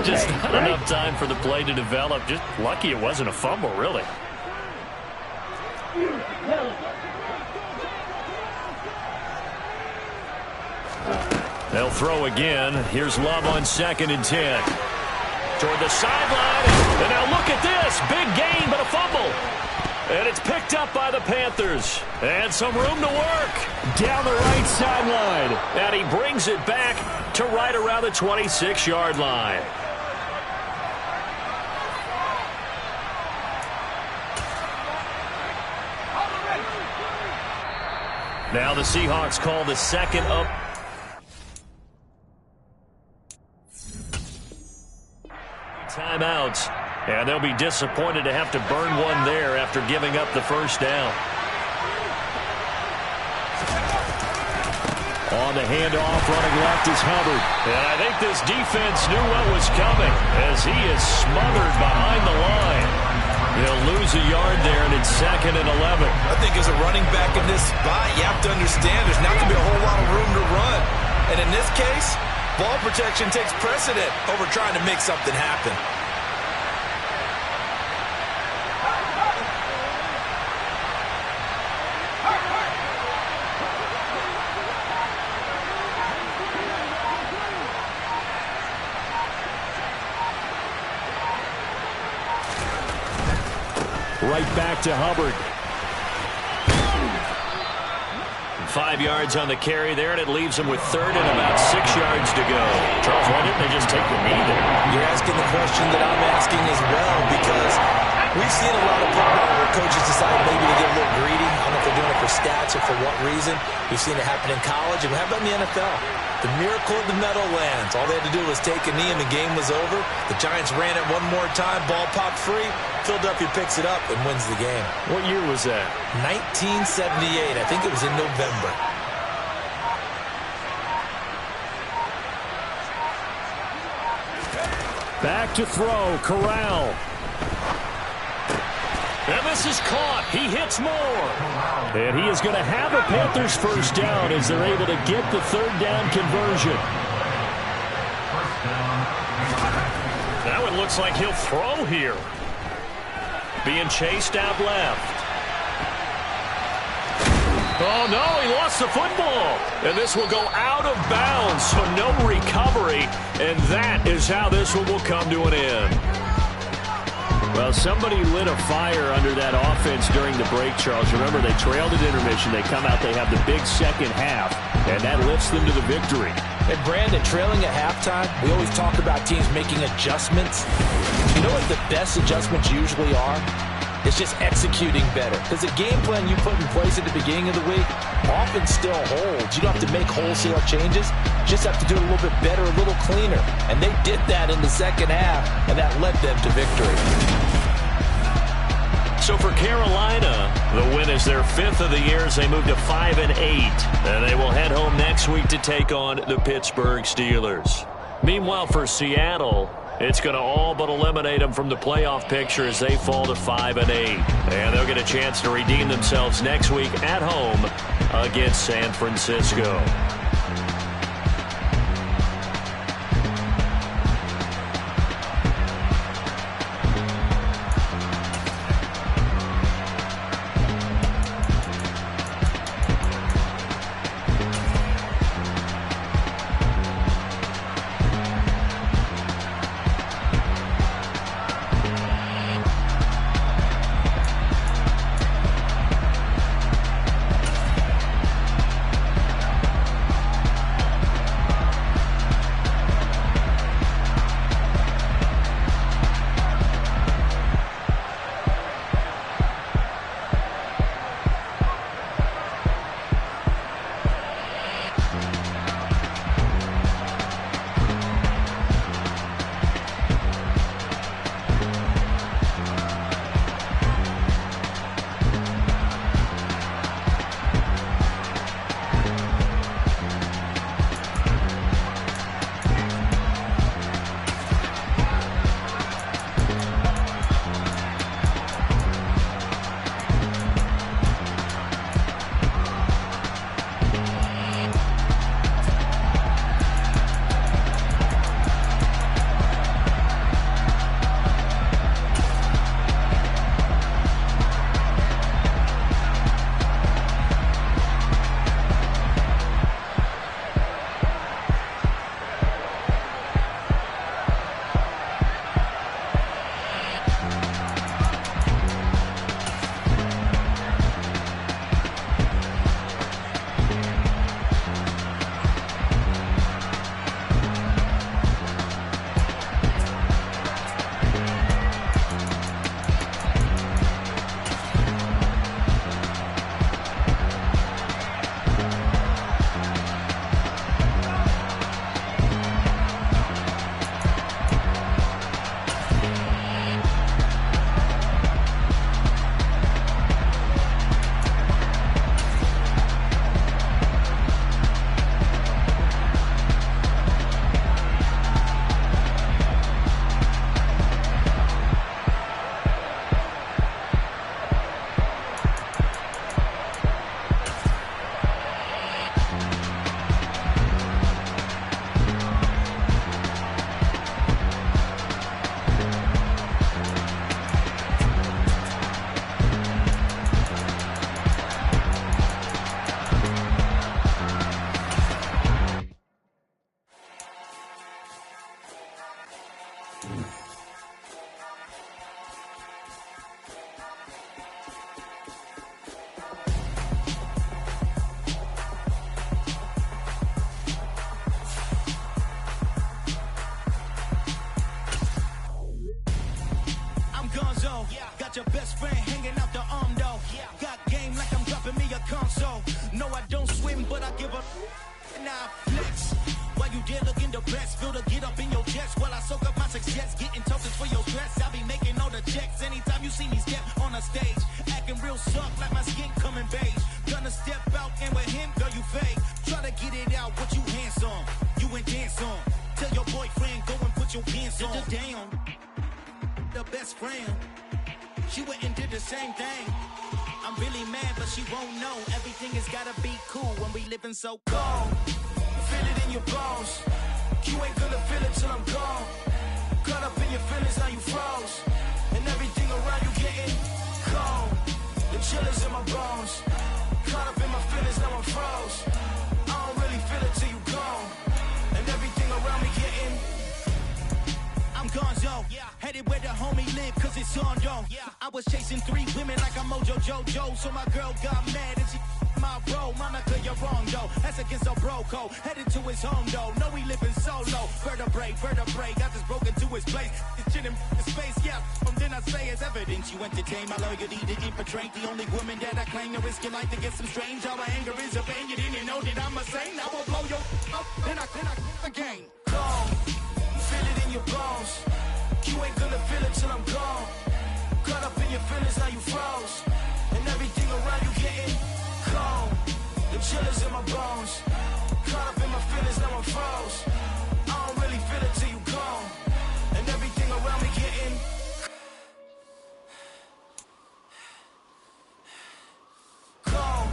Just not enough time for the play to develop. Just lucky it wasn't a fumble, really. They'll throw again. Here's Love on 2nd and 10. Toward the sideline. And now look at this. Big gain, but a fumble. And it's picked up by the Panthers. And some room to work down the right sideline. And he brings it back to right around the 26-yard line. Now the Seahawks call the second up. Timeouts. And they'll be disappointed to have to burn one there after giving up the first down. On the handoff, running left is Hubbard. And I think this defense knew what was coming as he is smothered behind the line. He'll lose a yard there, and it's 2nd and 11. I think as a running back in this spot, you have to understand there's not going to be a whole lot of room to run. And in this case, ball protection takes precedent over trying to make something happen. Right back to Hubbard. 5 yards on the carry there, and it leaves him with 3rd and about 6 yards to go. Charles, why didn't they just take the knee there? You're asking the question that I'm asking as well, because we've seen a lot of football where coaches decide maybe to get a little greedy. I don't know if they're doing it for stats or for what reason. We've seen it happen in college, and how about in the NFL? The miracle of the Meadowlands. All they had to do was take a knee, and the game was over. The Giants ran it one more time, ball popped free. Philadelphia picks it up and wins the game. What year was that? 1978. I think it was in November. Back to throw. Corral. And this is caught. He hits more. And he is going to have a Panthers first down as they're able to get the 3rd down conversion. Now it looks like he'll throw here. Being chased out left. Oh, no, he lost the football. And this will go out of bounds, so no recovery. And that is how this one will come to an end. Well, somebody lit a fire under that offense during the break, Charles. Remember, they trailed at intermission. They come out, they have the big second half, and that lifts them to the victory. And Brandon, trailing at halftime, we always talk about teams making adjustments. You know what the best adjustments usually are? It's just executing better. Because the game plan you put in place at the beginning of the week often still holds. You don't have to make wholesale changes. You just have to do it a little bit better, a little cleaner. And they did that in the second half, and that led them to victory. So for Carolina, the win is their 5th of the year as they move to 5-8. And they will head home next week to take on the Pittsburgh Steelers. Meanwhile, for Seattle, it's going to all but eliminate them from the playoff picture as they fall to 5-8. And they'll get a chance to redeem themselves next week at home against San Francisco. the best, feel to get up in your chest while I soak up my success, getting tokens for your stress. I be making all the checks anytime you see me step on a stage, acting real soft like my skin coming beige. Gonna step out and with him, girl, you fake. Try to get it out, what you hands on, you ain't dance on. Tell your boyfriend, go and put your pants on. Damn, the best friend, she went and did the same thing. I'm really mad, but she won't know. Everything has gotta be cool when we living so cold. Feel it in your bones. You ain't gonna feel it till I'm gone. Caught up in your feelings, now you froze. And everything around you getting cold. The chill is in my bones. Caught up in my feelings, now I'm froze. I don't really feel it till you gone. And everything around me getting, I'm gonzo, headed where the homie live, cause it's on, yo. I was chasing 3 women like I'm Mojo Jojo, so my girl got mad and she my bro. Monica, you're wrong, though. That's against our bro code. Headed to his home, though. No, he living solo. Vertebrae, got this broken to his place. It's chin in space, yeah. Then I say it's evidence you entertain my loyalty to infiltrate. The only woman that I claim to risk your life to get some strange. All my anger is a pain. You didn't know that I'm a saint. I will blow your up, then I again. Calm, feel it in your bones. You ain't gonna feel it till I'm gone. Caught up in your feelings, now you froze. And everything around you getting cold. The chill is in my bones. Caught up in my feelings, now I'm froze. I don't really feel it till you gone. And everything around me getting cold.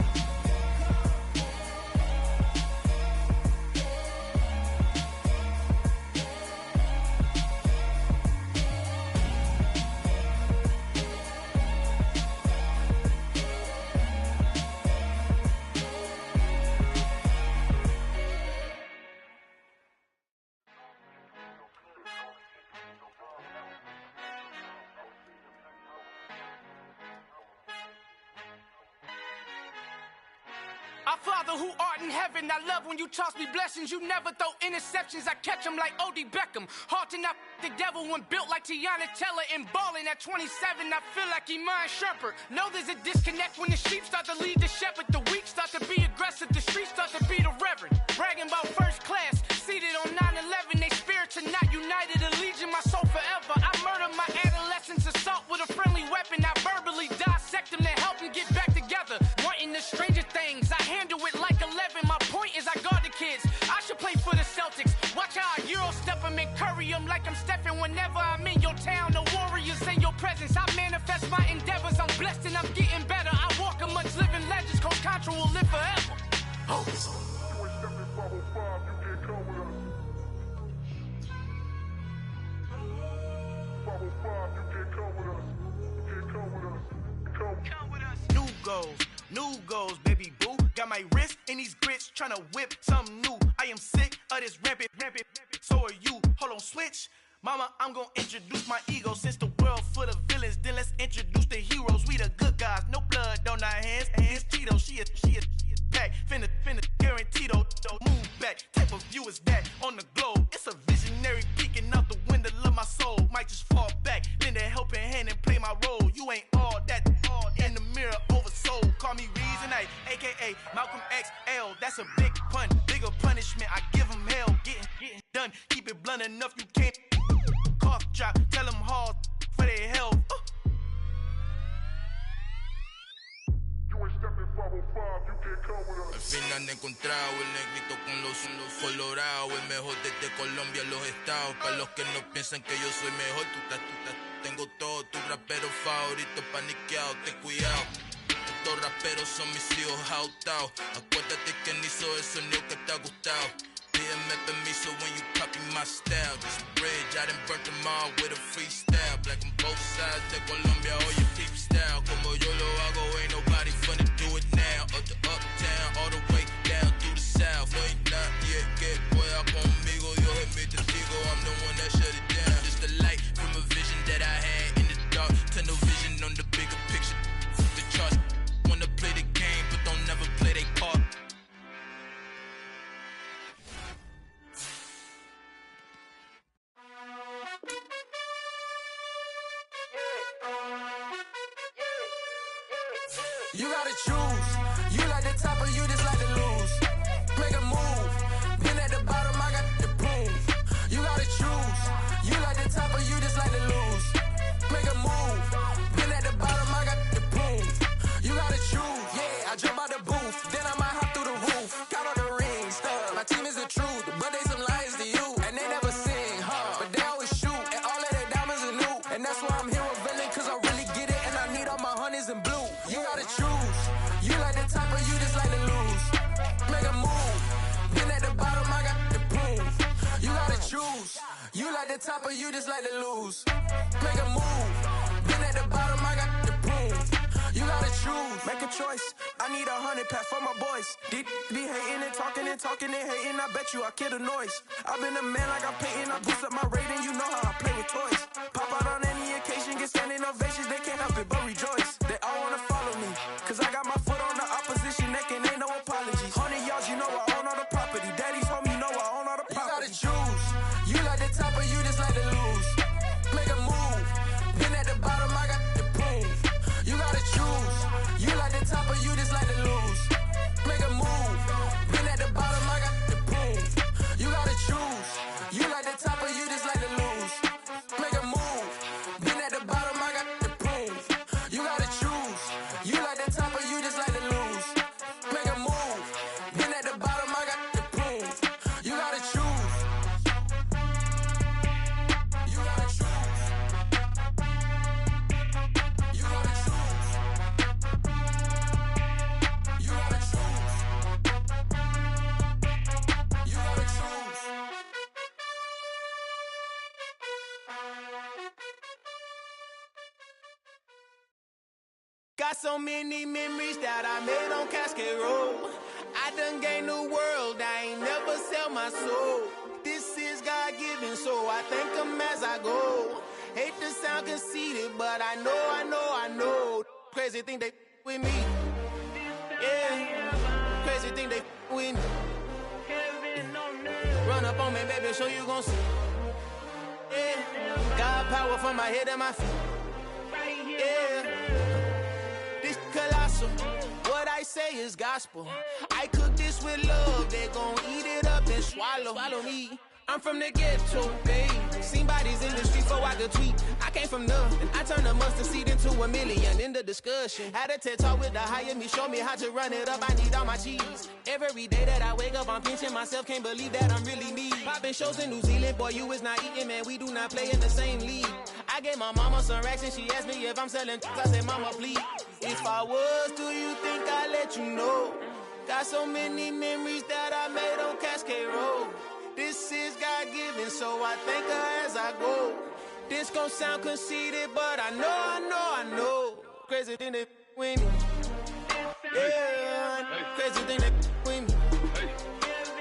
Our Father who art in heaven, I love when you toss me blessings. You never throw interceptions, I catch them like O.D. Beckham. Hard to not the devil when built like Tiana Teller and balling at 27. I feel like Iman Shumpert. Know there's a disconnect when the sheep start to lead the shepherd. The weak start to be aggressive, the streets start to be the reverend. Bragging about first class, seated on 9/11. They spirits are not united, a legion, my soul forever. I murder my adolescence, assault with a friendly weapon. I verbally dissect them to help them get back together. Wanting the stranger things, I handle it like 11. My point is I guard the kids. I should play for the Celtics. Watch how I Euro step them and curry them like I'm Stephen. Whenever I'm in your town, the Warriors in your presence. I manifest my endeavors. I'm blessed and I'm getting better. I walk amongst living legends. Coach Contra will live forever. Oh. New goals, baby boo. Got my wrist in these grits, tryna whip something new. I am sick of this rampant. So are you. Hold on, switch. Mama, I'm gonna introduce my ego. Since the world full of villains, then let's introduce the heroes. We the good guys, no blood on our hands. Hands Tito, she a pack. Finna guaranteed move back. Type of view is that on the globe? It's a visionary peeking out the window of my soul. Might just fall back, lend a helping hand and play my role. You ain't all that. In the mirror, oversold. Call me Reason A, aka Malcolm XL. That's a big pun, bigger punishment. I give him hell, getting done. Keep it blunt enough, you can't. Cough drop, tell them hard for their health. Al fin han encontrado el negrito con los colorados, el mejor desde Colombia, los estados. Para los que no piensan que yo soy mejor, tengo todo, tu rapero favorito paniqueado, ten cuidado. Estos raperos son mis hijos jautados. Acuérdate que ni hizo el sonido que te ha gustado. Pídeme permiso when you copy my style. This bridge, I done burnt them all with a freestyle. Black on both sides de Colombia, oye, peep style. Como yo lo hago, ain't nobody finna do it now. Up to uptown, all the way down through the south. No hay nadie que pueda conmigo. Dios es mi testigo, I'm the one that shut it down. Just a light from a vision that I had in the dark. Tunnel vision on the bigger picture. The charts wanna play the game, but don't never play their part. You gotta choose. You like the top or you just like to lose. Make a move. Been at the bottom, I got the boom. demons the truth, but they some liars to you. And they never sing, but they always shoot. And all of their diamonds are new. And that's why I'm here with villain, cause I really get it. And I need all my honeys in blue. You gotta choose. You like the top or you just like to lose. Make a move. Been at the bottom, I got the proof. You gotta choose. You like the top or you just like to lose. Make a move. Been at the bottom, I got the proof. You gotta choose. Make a choice. I need 100 pack for my boys. Be hating and talking and hating. I bet you I kill the noise. I've been a man like I'm painting. I boost up my rating. You know how I play with toys. Pop out on any occasion, get standing ovations. They can't help it but rejoice. They all wanna follow me, cause I got my foot on the opposition neck and ain't no apologies. 100 yards, you know I own all the property. Daddy's home, you know I own all the property. You gotta choose. You like the top or you just like to lose. Make a move. Been at the bottom, I got the proof. You gotta choose. You like the top or you just like to lose. Make a move. Been at the bottom, I got the proof. You gotta choose. You like the top or you just like to lose. Make a move. Been at the bottom, I got the proof. You gotta choose. You like the top or you just like to lose. Make a move. Been at the bottom, I got the proof. You gotta choose. You gotta choose. You gotta choose. You gotta choose. You gotta choose. Got so many memories that I made on Cascade Road. I done gained the world, I ain't never sell my soul. This is God-given, so I thank him as I go. Hate to sound conceited, but I know. Crazy thing they with me. Yeah, crazy thing they with me. Run up on me, baby, so you gon' see. Yeah, got power from my head and my feet. Yeah, this colossal. What I say is gospel. I cook this with love. They gon' eat it up and swallow me. I'm from the ghetto, babe. Seen bodies in the street before I could tweet. I came from nothing. I turned a mustard seed into a million. In the discussion, had a TED talk with the higher me. Show me how to run it up. I need all my cheese. Every day that I wake up, I'm pinching myself. Can't believe that I'm really me. Popping shows in New Zealand, boy, you is not eating, man. We do not play in the same league. I gave my mama some racks and she asked me if I'm selling. I said, mama, please. If I was, do you think I'd let you know? Got so many memories that I made on Cascade Road. This is God-given, so I thank her as I go. This gon' sound conceited, but I know. Crazy thing they with me. Yeah, crazy thing they with me.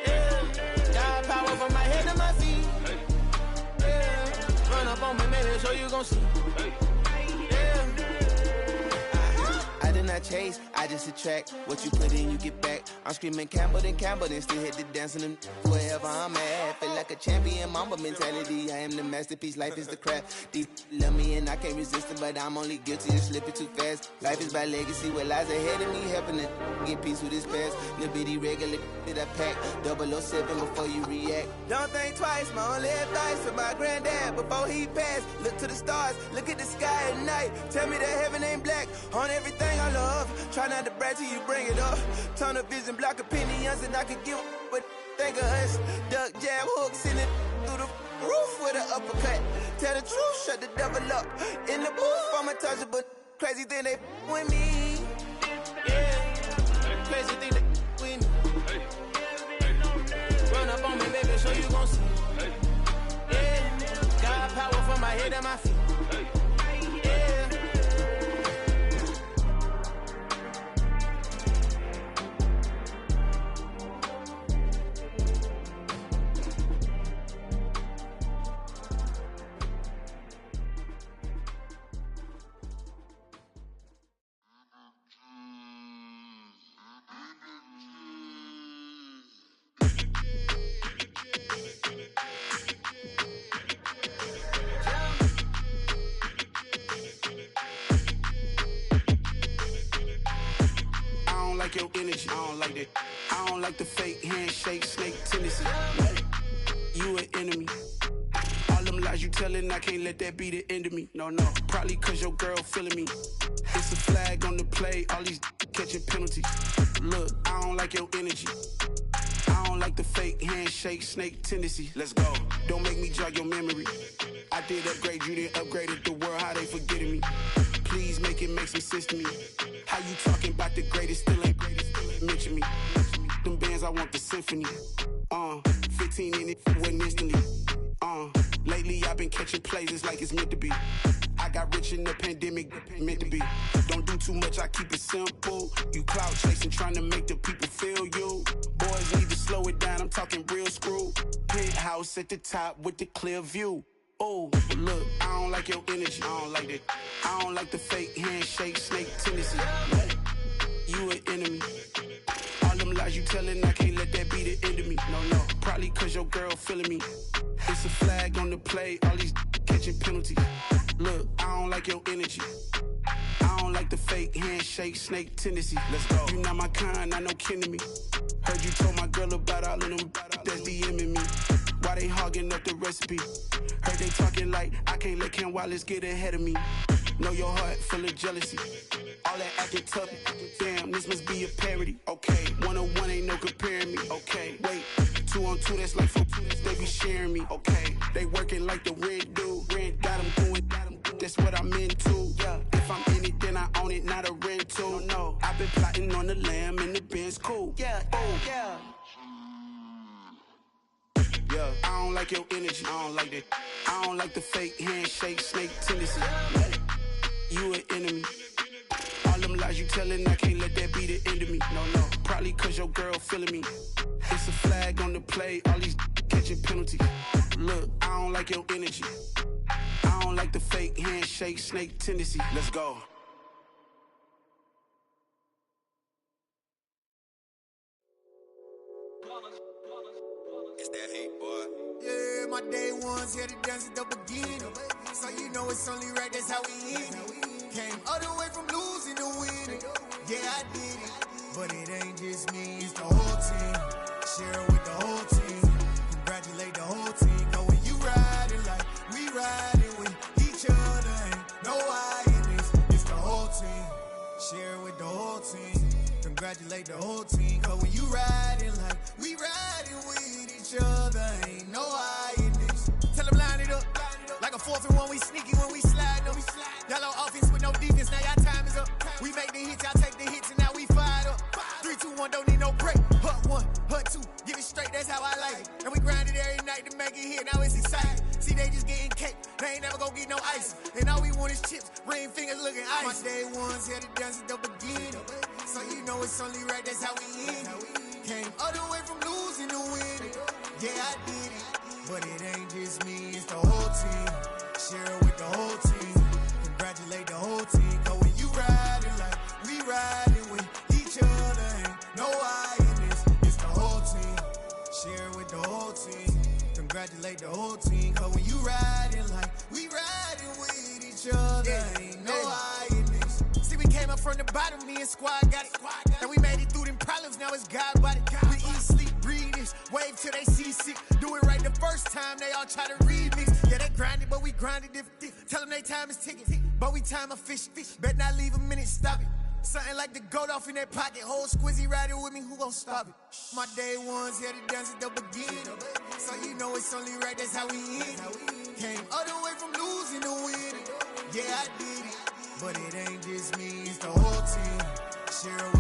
Yeah, got power from my head to my feet. Yeah, run up on me, maybe, so you gon' see. Yeah. I did not chase, I just attract. What you put in, you get back. I'm screaming Campbell, then still hit the dance and them wherever I'm at. Feel like a champion, mamba mentality. I am the masterpiece, life is the crap. These love me and I can't resist it, but I'm only guilty of slipping too fast. Life is by legacy, what lies ahead of me, helping to get peace with this past. Little bitty regular that I pack, 007 before you react. Don't think twice, my only advice for my granddad before he passed. Look to the stars, look at the sky at night. Tell me that heaven ain't black on everything I love. Try not to brag till you bring it up. Tunnel vision, block opinions, and I could give what think of us. Duck jab hooks in it through the roof with an uppercut. Tell the truth, shut the devil up. In the booth, I'm untouchable. Crazy thing they with me. Yeah, crazy thing they with me. Run up on me, baby, so you gon' see. Yeah, got power from my head and my feet. Your energy, I don't like that. I don't like the fake handshake, snake tendency. You an enemy. All them lies you telling, I can't let that be the end of me. No, probably cause your girl feeling me. It's a flag on the play, all these catching penalties. Look, I don't like your energy. I I don't like the fake handshake, snake tendency. Let's go. Don't make me jog your memory. I did upgrade, you didn't upgrade it. The world, how they forgetting me. Please make it make some sense to me. How you talking about the greatest, still ain't mention me. Them bands, I want the symphony. 15 in it, wasn't instantly. Lately I've been catching plays, it's like it's meant to be. I got rich in the pandemic, meant to be. Don't do too much, I keep it simple. You clout chasing, trying to make the people feel you. Boys need to slow it down, I'm talking real screw. Penthouse at the top with the clear view. Oh, look, I don't like your energy, I don't like that. I don't like the fake handshake, snake tendency. You an enemy. All them lies you telling, I can't let that be the end of me. No, probably cause your girl feeling me. It's a flag on the play, all these catching penalties. Look, I don't like your energy. I don't like the fake handshake, snake tendency. Let's go. You not my kind, I know kin to me. Heard you told my girl about all of them that's DMing me. Why they hogging up the recipe? Heard they talking like I can't let Ken Wallace get ahead of me. Know your heart full of jealousy. All that acting tough, damn, this must be a parody. Okay, 101 ain't no comparing me. Okay, wait, 2 on 2, that's like 4 they be sharing me. Okay, they working like the rent do. Rent got them going, that's what I'm into. Yeah, if I'm in it, then I own it, not a rental. No, I've been plotting on the lamb and the Benz cool. Yeah, yeah. Yeah, I don't like your energy, I don't like that. I don't like the fake handshake, snake tendency. You an enemy. All them lies you telling, I can't let that be the end of me. No, probably cause your girl feeling me. It's a flag on the play, all these catching penalties. Look, I don't like your energy. I don't like the fake handshake, snake tendency. Let's go. It's that hate, boy. Yeah, my day ones here to dance at the beginning. So you know it's only right, that's how we end it. Came all the way from losing to winning. Yeah, I did it. But it ain't just me, it's the whole team. Share it with the whole team. Congratulate the whole team. Cause when you riding like we riding with each other, ain't no I in this. It's the whole team. Share it with the whole team. Congratulate the whole team. Cause when you riding like we riding with each other, ain't no I in this. Tell them line it up. Like a 4th and 1, we sneaky when we slide them. Yellow offense with no defense, now y'all time is up. We make the hits, y'all take the hits, and now we fired up. 3, 2, 1, don't need no break. Hut 1, hut 2, get it straight, that's how I like it. And we grind it every night to make it hit, now it's exciting. See, they just getting cake, they ain't never gonna get no ice. And all we want is chips, ring fingers looking ice. My day ones here to dance at the beginning. So you know it's only right, that's how we end it. Came all the way from losing to winning. Yeah, I did it. But it ain't just me, it's the whole team. Share it with the whole team. Congratulate the whole team. Cause when you riding like we riding with each other, ain't no I in this. It's the whole team. Share it with the whole team. Congratulate the whole team. Cause when you riding like we riding with each other, ain't no I in this. See, we came up from the bottom, me and squad got it. And we made it through them problems, now it's God body. We eat, sleep, breathe this, wave till they see sick. Do it right the first time, they all try to remix. Yeah, they grinded, but we grinded different. Tell them they time is ticking, but we time a fish. Bet not leave a minute, stop it. Something like the goat off in that pocket. Whole squizzy riding with me, who gon' stop it? My day ones here to dance at the beginning. So you know it's only right, that's how we end it. Came all the way from losing to winning. Yeah, I did it. But it ain't just me, it's the whole team. Share it